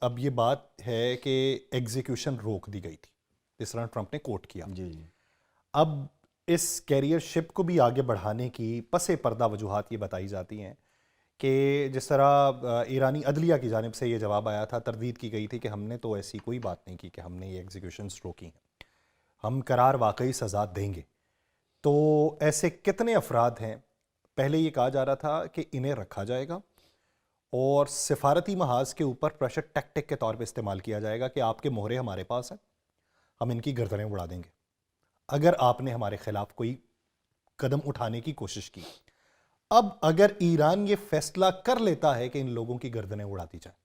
اب یہ بات ہے کہ ایگزیکیوشن روک دی گئی تھی جس طرح ٹرمپ نے کوٹ کیا. جی اب اس کیریئر شپ کو بھی آگے بڑھانے کی پس پردہ وجوہات یہ بتائی جاتی ہیں کہ جس طرح ایرانی عدلیہ کی جانب سے یہ جواب آیا تھا, تردید کی گئی تھی کہ ہم نے تو ایسی کوئی بات نہیں کی کہ ہم نے یہ ایگزیکیوشنز روکی ہیں, ہم قرار واقعی سزا دیں گے. تو ایسے کتنے افراد ہیں؟ پہلے یہ کہا جا رہا تھا کہ انہیں رکھا جائے گا اور سفارتی محاذ کے اوپر پریشر ٹیکٹک کے طور پہ استعمال کیا جائے گا کہ آپ کے مہرے ہمارے پاس ہیں, ہم ان کی گردنیں اڑا دیں گے اگر آپ نے ہمارے خلاف کوئی قدم اٹھانے کی کوشش کی. اب اگر ایران یہ فیصلہ کر لیتا ہے کہ ان لوگوں کی گردنیں اڑا دی جائیں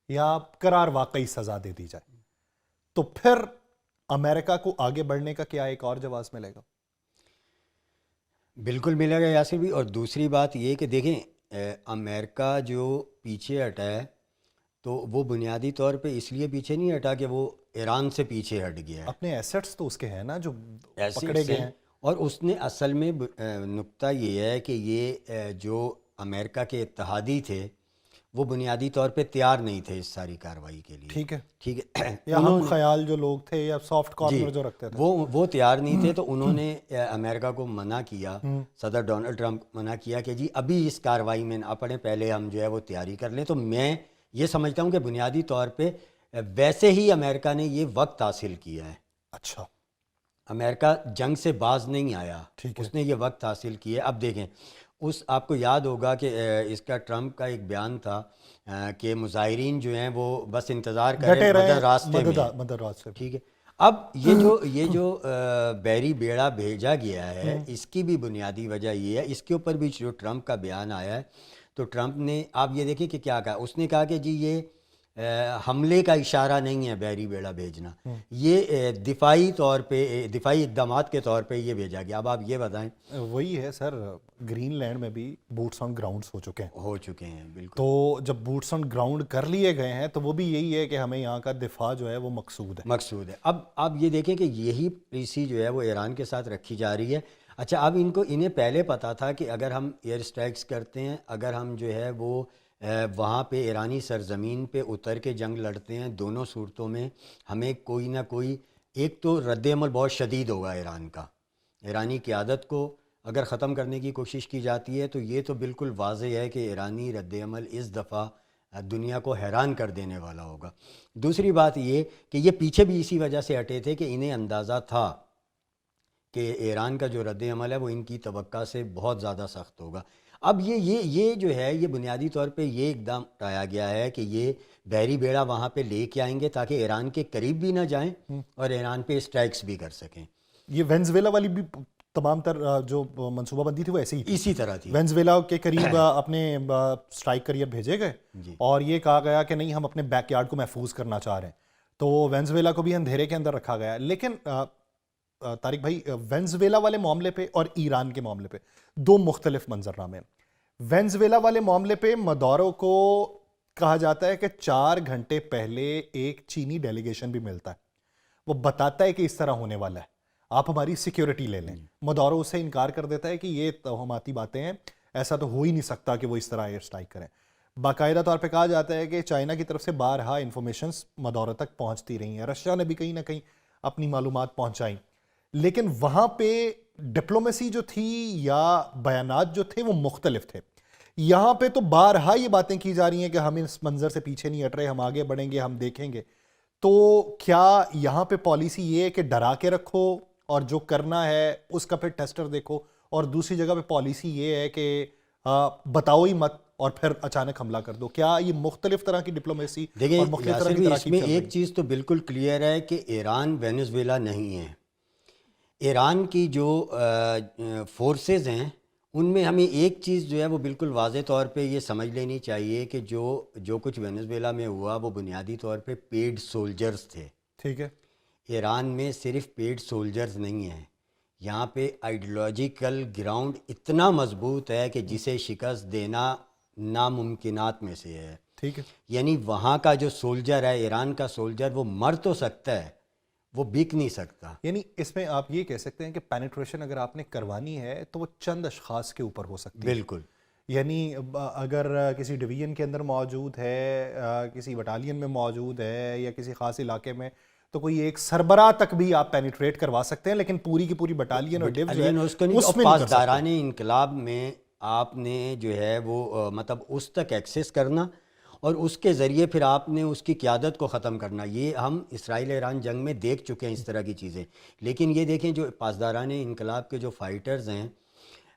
یا قرار واقعی سزا دے دی جائے, تو پھر امریکہ کو آگے بڑھنے کا کیا ایک اور جواز ملے گا؟ بالکل ملے گا یاسر بھی. اور دوسری بات یہ کہ دیکھیں امریکہ جو پیچھے ہٹا ہے تو وہ بنیادی طور پہ اس لیے پیچھے نہیں ہٹا کہ وہ ایران سے پیچھے ہٹ گیا ہے. اپنے ایسٹس تو اس کے ہیں نا جو ایسے پکڑے گئے ہیں. اور اس نے اصل میں نقطہ یہ ہے کہ یہ جو امریکہ کے اتحادی تھے وہ بنیادی طور پہ تیار نہیں تھے اس ساری کارروائی کے لیے. ٹھیک ہے, ٹھیک ہے, یا ہم خیال جو لوگ تھے یا سافٹ کارنر جو رکھتے تھے وہ تیار نہیں تھے, تو انہوں نے امریکہ کو منع کیا, صدر ڈونلڈ ٹرمپ منع کیا کہ جی ابھی اس کارروائی میں نہ پڑیں, پہلے ہم جو ہے وہ تیاری کر لیں. تو میں یہ سمجھتا ہوں کہ بنیادی طور پہ ویسے ہی امریکہ نے یہ وقت حاصل کیا ہے. اچھا, امریکہ جنگ سے باز نہیں آیا, اس نے یہ وقت حاصل کیا. اب دیکھیں آپ کو یاد ہوگا کہ اس کا ٹرمپ کا ایک بیان تھا کہ مظاہرین جو ہیں وہ بس انتظار کریں مدد راستے میں. ٹھیک ہے, اب یہ جو بحری بیڑا بھیجا گیا ہے اس کی بھی بنیادی وجہ یہ ہے, اس کے اوپر بھی جو ٹرمپ کا بیان آیا ہے تو ٹرمپ نے آپ یہ دیکھیں کہ کیا کہا. اس نے کہا کہ جی یہ حملے کا اشارہ نہیں ہے بحری بیڑا بھیجنا, یہ دفاعی طور پہ دفاعی اقدامات کے طور پہ یہ بھیجا گیا. اب آپ یہ بتائیں. وہی ہے سر, گرین لینڈ میں بھی بوٹس آن گراؤنڈز ہو چکے ہیں. بالکل. تو جب بوٹس آن گراؤنڈ کر لیے گئے ہیں تو وہ بھی یہی ہے کہ ہمیں یہاں کا دفاع جو ہے وہ مقصود ہے. اب آپ یہ دیکھیں کہ یہی پالیسی جو ہے وہ ایران کے ساتھ رکھی جا رہی ہے. اچھا, اب انہیں پہلے پتا تھا کہ اگر ہم ایئر اسٹرائکس کرتے ہیں, اگر ہم جو ہے وہ وہاں پہ ایرانی سرزمین پہ اتر کے جنگ لڑتے ہیں, دونوں صورتوں میں ہمیں کوئی نہ کوئی ایک تو رد عمل بہت شدید ہوگا ایران کا. ایرانی قیادت کو اگر ختم کرنے کی کوشش کی جاتی ہے تو یہ تو بالکل واضح ہے کہ ایرانی رد عمل اس دفعہ دنیا کو حیران کر دینے والا ہوگا. دوسری بات یہ کہ یہ پیچھے بھی اسی وجہ سے ہٹے تھے کہ انہیں اندازہ تھا کہ ایران کا جو رد عمل ہے وہ ان کی توقع سے بہت زیادہ سخت ہوگا. اب یہ جو ہے یہ بنیادی طور پہ یہ اقدام اٹھایا گیا ہے کہ یہ بحری بیڑا وہاں پہ لے کے آئیں گے تاکہ ایران کے قریب بھی نہ جائیں اور ایران پہ اسٹرائکس بھی کر سکیں. یہ وینزویلا والی بھی تمام تر جو منصوبہ بندی تھی وہ ایسے ہی تھی, اسی طرح تھی. وینزویلا کے قریب اپنے اسٹرائک کریئر بھیجے گئے اور یہ کہا گیا کہ نہیں ہم اپنے بیک یارڈ کو محفوظ کرنا چاہ رہے ہیں, تو وینزویلا کو بھی اندھیرے کے اندر رکھا گیا. لیکن طارق بھائی, وینزویلا والے معاملے پہ اور ایران کے معاملے پہ دو مختلف منظرنامے ہیں. وینزویلا والے معاملے پہ مدورو کو کہا جاتا ہے کہ 4 گھنٹے پہلے ایک چینی ڈیلیگیشن بھی ملتا ہے, وہ بتاتا ہے کہ اس طرح ہونے والا ہے, آپ ہماری سیکیورٹی لے لیں. مدورو اسے انکار کر دیتا ہے کہ یہ توہماتی باتیں ہیں, ایسا تو ہو ہی نہیں سکتا کہ وہ اس طرح ایئر اسٹرائک کریں. باقاعدہ طور پہ کہا جاتا ہے کہ چائنا کی طرف سے بارہا انفارمیشنز مدورو تک پہنچتی رہی ہیں, رشیا نے بھی کہیں نہ کہیں اپنی معلومات پہنچائیں, لیکن وہاں پہ ڈپلومیسی جو تھی یا بیانات جو تھے وہ مختلف تھے. یہاں پہ تو بارہا یہ باتیں کی جا رہی ہیں کہ ہم اس منظر سے پیچھے نہیں ہٹ رہے, ہم آگے بڑھیں گے, ہم دیکھیں گے. تو کیا یہاں پہ پالیسی یہ ہے کہ ڈرا کے رکھو اور جو کرنا ہے اس کا پھر ٹیسٹر دیکھو, اور دوسری جگہ پہ پالیسی یہ ہے کہ بتاؤ ہی مت اور پھر اچانک حملہ کر دو؟ کیا یہ مختلف طرح کی ڈپلومیسی اور مختلف طرح کی اس میں ایک چیز تو بالکل کلیئر ہے کہ ایران وینزویلا نہیں ہے. ایران کی جو فورسز ہیں ان میں ہمیں ایک چیز جو ہے وہ بالکل واضح طور پہ یہ سمجھ لینی چاہیے کہ جو کچھ وینزویلا میں ہوا وہ بنیادی طور پہ پیڈ سولجرز تھے. ٹھیک ہے, ایران میں صرف پیڈ سولجرز نہیں ہیں, یہاں پہ آئیڈیولوجیکل گراؤنڈ اتنا مضبوط ہے کہ جسے شکست دینا ناممکنات میں سے ہے. ٹھیک ہے, یعنی وہاں کا جو سولجر ہے, ایران کا سولجر, وہ مر تو سکتا ہے, وہ بک نہیں سکتا. یعنی اس میں آپ یہ کہہ سکتے ہیں کہ پینیٹریشن اگر آپ نے کروانی ہے تو وہ چند اشخاص کے اوپر ہو سکتی ہے. بالکل. یعنی اگر کسی ڈویژن کے اندر موجود ہے، کسی بٹالین میں موجود ہے یا کسی خاص علاقے میں، تو کوئی ایک سربراہ تک بھی آپ پینیٹریٹ کروا سکتے ہیں، لیکن پوری کی پوری بٹالین اور ڈیو جو ہے اس کو نہیں، اس اور میں نہیں کر سکتے۔ پاسداران انقلاب میں آپ نے جو ہے وہ مطلب اس تک ایکسیس کرنا اور اس کے ذریعے پھر آپ نے اس کی قیادت کو ختم کرنا۔ یہ ہم اسرائیل ایران جنگ میں دیکھ چکے ہیں اس طرح کی چیزیں، لیکن یہ دیکھیں جو پاسداران انقلاب کے جو فائٹرز ہیں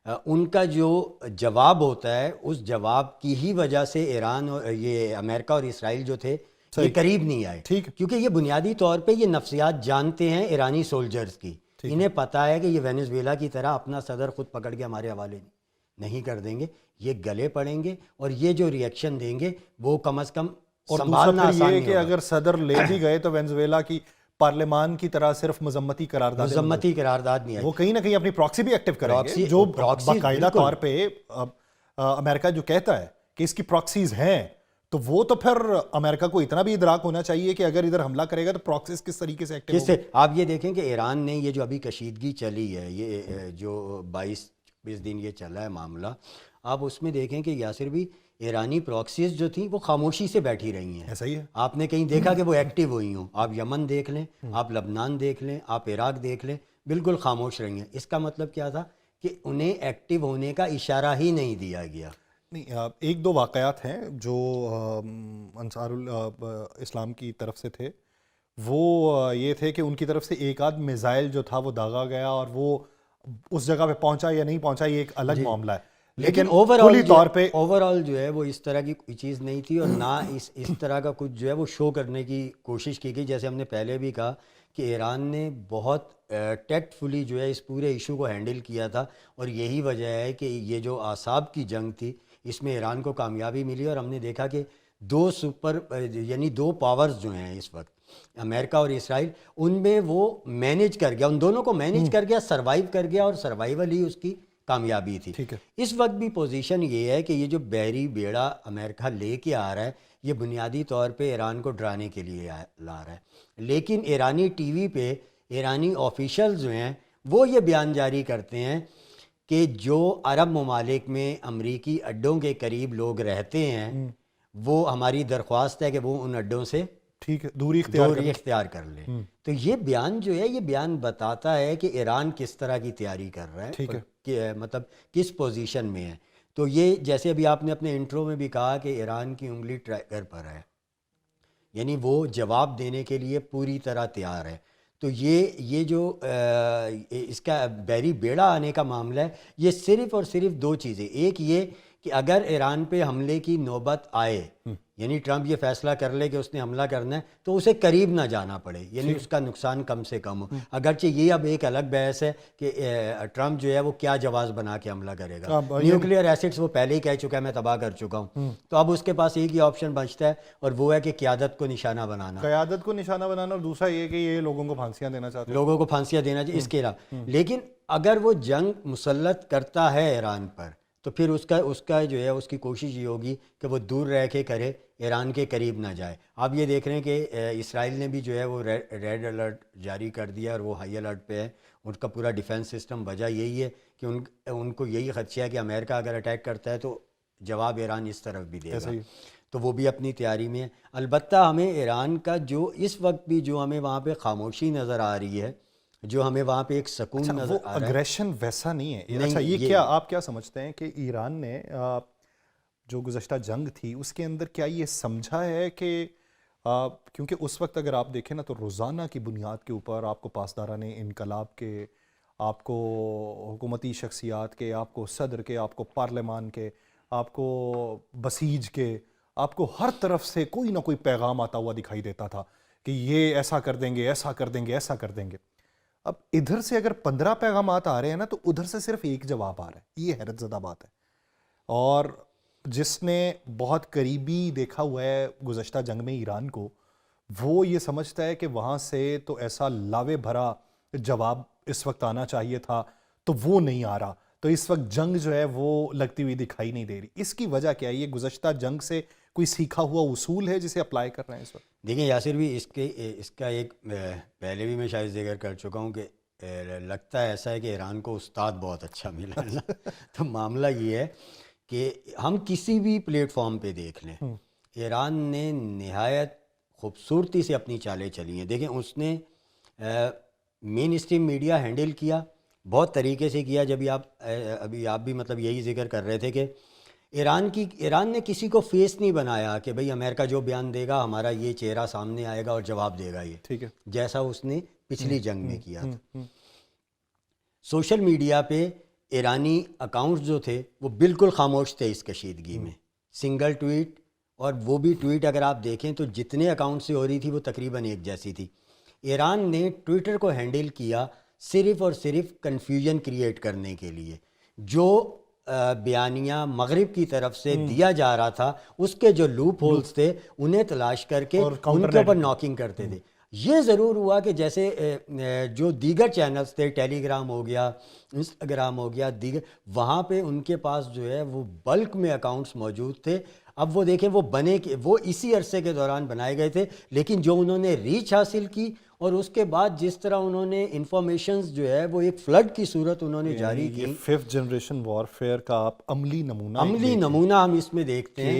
ان کا جو جواب ہوتا ہے، اس جواب کی ہی وجہ سے ایران اور یہ امریکہ اور اسرائیل جو تھے یہ قریب نہیں آئے، ٹھیک ہے، کیونکہ یہ بنیادی طور پہ یہ نفسیات جانتے ہیں ایرانی سولجرز کی۔ انہیں پتہ ہے کہ یہ وینزویلا کی طرح اپنا صدر خود پکڑ کے ہمارے حوالے نہیں کر دیں گے، یہ گلے پڑیں گے اور یہ جو ریئیکشن دیں گے وہ کم از کم اور سنبھالنا دوسرا پھر آسان یہ نہیں کہ ہوگا۔ اگر صدر لے بھی گئے تو وینزویلا کی پارلیمان کی طرح صرف مذمتی قرارداد، مذمتی قرارداد نہیں آئی، وہ کہیں نہ کہیں اپنی پراکسی بھی ایکٹیو کریں گے، پراکسی- جو پراکسی باقاعدہ بالکل۔ طور پہ امریکہ جو کہتا ہے کہ اس کی پراکسیز ہیں، تو وہ تو پھر امریکہ کو اتنا بھی ادراک ہونا چاہیے کہ اگر ادھر حملہ کرے گا تو پراکسیز کس طریقے سے ایکٹیو کس سے آپ یہ دیکھیں کہ ایران نے یہ جو ابھی کشیدگی چلی ہے، یہ جو 22 دن یہ چلا ہے معاملہ، آپ اس میں دیکھیں کہ یاسر بھی ایرانی پراکسیز جو تھیں وہ خاموشی سے بیٹھی رہی ہیں۔ ایسا ہی ہے۔ آپ نے کہیں دیکھا کہ وہ ایکٹیو ہوئی ہوں؟ آپ یمن دیکھ لیں، آپ لبنان دیکھ لیں، آپ عراق دیکھ لیں، بالکل خاموش رہی ہیں۔ اس کا مطلب کیا تھا کہ انہیں ایکٹیو ہونے کا اشارہ ہی نہیں دیا گیا۔ نہیں، ایک دو واقعات ہیں جو انصار الاسلام کی طرف سے تھے، وہ یہ تھے کہ ان کی طرف سے ایک آدھ میزائل جو تھا وہ داغا گیا اور وہ اس جگہ پہ پہنچا یا نہیں پہنچا یہ ایک الگ معاملہ ہے، لیکن کلی طور پہ اوور آل جو ہے وہ اس طرح کی کوئی چیز نہیں تھی، اور نہ اس طرح کا کچھ جو ہے وہ شو کرنے کی کوشش کی گئی۔ جیسے ہم نے پہلے بھی کہا کہ ایران نے بہت ٹیکٹ فلی جو ہے اس پورے ایشو کو ہینڈل کیا تھا، اور یہی وجہ ہے کہ یہ جو اعصاب کی جنگ تھی اس میں ایران کو کامیابی ملی، اور ہم نے دیکھا کہ یعنی دو پاورز جو ہیں اس وقت امریکہ اور اسرائیل، ان میں وہ مینیج کر گیا، ان دونوں کو مینیج کر گیا، سروائیو کر گیا، اور سروائیول ہی اس کی کامیابی تھی۔ ٹھیک ہے، اس وقت بھی پوزیشن یہ ہے کہ یہ جو بحری بیڑا امریکہ لے کے آ رہا ہے یہ بنیادی طور پہ ایران کو ڈرانے کے لیے لا رہا ہے، لیکن ایرانی ٹی وی پہ ایرانی آفیشل جو ہیں وہ یہ بیان جاری کرتے ہیں کہ جو عرب ممالک میں امریکی اڈوں کے قریب لوگ رہتے ہیں وہ ہماری درخواست ہے کہ وہ ان اڈوں سے ٹھیک ہے، دوری اختیار کر لیں۔ تو یہ بیان جو ہے یہ بیان بتاتا ہے کہ ایران کس طرح کی تیاری کر رہا ہے، ٹھیک ہے، کہ مطلب کس پوزیشن میں ہے۔ تو یہ جیسے ابھی آپ نے اپنے انٹرو میں بھی کہا کہ ایران کی انگلی ٹریگر پر ہے، یعنی وہ جواب دینے کے لیے پوری طرح تیار ہے۔ تو یہ جو اس کا بحری بیڑا آنے کا معاملہ ہے یہ صرف اور صرف دو چیزیں، ایک یہ کہ اگر ایران پہ حملے کی نوبت آئے، یعنی ٹرمپ یہ فیصلہ کر لے کہ اس نے حملہ کرنا ہے تو اسے قریب نہ جانا پڑے، یعنی اس کا نقصان کم سے کم ہو۔ اگرچہ یہ اب ایک الگ بحث ہے کہ ٹرمپ جو ہے وہ کیا جواز بنا کے حملہ کرے گا۔ نیوکلیئر ایسٹس وہ پہلے ہی کہہ چکا ہے میں تباہ کر چکا ہوں، تو اب اس کے پاس ایک ہی آپشن بچتا ہے اور وہ ہے کہ قیادت کو نشانہ بنانا، اور دوسرا یہ کہ یہ لوگوں کو پھانسیاں دینا چاہتے ہیں، لوگوں کو پھانسیاں دینا چاہیے اس کے علاوہ۔ لیکن اگر وہ جنگ مسلط کرتا ہے ایران پر تو پھر اس کا جو ہے اس کی کوشش یہ ہوگی کہ وہ دور رہ کے کرے، ایران کے قریب نہ جائے۔ آپ یہ دیکھ رہے ہیں کہ اسرائیل نے بھی جو ہے وہ ریڈ الرٹ جاری کر دیا اور وہ ہائی الرٹ پہ ہے، ان کا پورا ڈیفنس سسٹم۔ وجہ یہی ہے کہ ان کو یہی خدشہ ہے کہ امریکہ اگر اٹیک کرتا ہے تو جواب ایران اس طرف بھی دے گا، تو وہ بھی اپنی تیاری میں ہے۔ البتہ ہمیں ایران کا جو اس وقت بھی جو ہمیں وہاں پہ خاموشی نظر آ رہی ہے، جو ہمیں وہاں پہ ایک سکون نظر آ رہا ہے، اگریشن ویسا نہیں ہے۔ اچھا یہ کیا آپ کیا سمجھتے ہیں کہ ایران نے جو گزشتہ جنگ تھی اس کے اندر کیا یہ سمجھا ہے کہ کیونکہ اس وقت اگر آپ دیکھیں نا تو روزانہ کی بنیاد کے اوپر آپ کو پاسداران انقلاب کے، آپ کو حکومتی شخصیات کے، آپ کو صدر کے، آپ کو پارلیمان کے، آپ کو بسیج کے، آپ کو ہر طرف سے کوئی نہ کوئی پیغام آتا ہوا دکھائی دیتا تھا کہ یہ ایسا کر دیں گے، ایسا کر دیں گے، ایسا کر دیں گے۔ اب ادھر سے اگر 15 پیغامات آ رہے ہیں نا تو ادھر سے صرف ایک جواب آ رہا ہے، یہ حیرت زدہ بات ہے۔ اور جس نے بہت قریبی دیکھا ہوا ہے گزشتہ جنگ میں ایران کو، وہ یہ سمجھتا ہے کہ وہاں سے تو ایسا لاوے بھرا جواب اس وقت آنا چاہیے تھا تو وہ نہیں آ رہا، تو اس وقت جنگ جو ہے وہ لگتی ہوئی دکھائی نہیں دے رہی۔ اس کی وجہ کیا ہے؟ یہ گزشتہ جنگ سے کوئی سیکھا ہوا اصول ہے جسے اپلائی کر رہے ہیں اس وقت؟ دیکھیں یاسر بھی اس کا ایک پہلے بھی میں شاید ذکر کر چکا ہوں کہ لگتا ہے ایسا ہے کہ ایران کو استاد بہت اچھا ملا ہے نا۔ تو معاملہ یہ ہے کہ ہم کسی بھی پلیٹ فارم پہ دیکھ لیں، ایران نے نہایت خوبصورتی سے اپنی چالیں چلی ہیں. دیکھیں اس نے مین اسٹریم میڈیا ہینڈل کیا بہت طریقے سے کیا. ابھی آپ بھی مطلب یہی ذکر کر رہے تھے کہ ایران نے کسی کو فیس نہیں بنایا کہ بھئی امریکہ جو بیان دے گا ہمارا یہ چہرہ سامنے آئے گا اور جواب دے گا یہ، ٹھیک ہے، جیسا اس نے پچھلی جنگ میں کیا تھا. سوشل میڈیا پہ ایرانی اکاؤنٹس جو تھے وہ بالکل خاموش تھے اس کشیدگی میں. سنگل ٹویٹ، اور وہ بھی ٹویٹ اگر آپ دیکھیں تو جتنے اکاؤنٹ سے ہو رہی تھی وہ تقریباً ایک جیسی تھی. ایران نے ٹویٹر کو ہینڈل کیا صرف اور صرف کنفیوژن کریٹ کرنے کے لیے. جو بیانیہ مغرب کی طرف سے دیا جا رہا تھا اس کے جو لوپ ہولز تھے انہیں تلاش کر کے ان کے اوپر ناکنگ کرتے تھے. یہ ضرور ہوا کہ جیسے جو دیگر چینلز تھے، ٹیلی گرام ہو گیا، انسٹاگرام ہو گیا، دیگر، وہاں پہ ان کے پاس جو ہے وہ بلک میں اکاؤنٹس موجود تھے. اب وہ دیکھیں وہ اسی عرصے کے دوران بنائے گئے تھے، لیکن جو انہوں نے ریچ حاصل کی اور اس کے بعد جس طرح انہوں نے انفارمیشنز جو ہے وہ ایک فلڈ کی صورت انہوں نے جاری کی. یہ 5th جنریشن وارفیئر کا آپ عملی نمونہ ہم اس میں دیکھتے ہیں.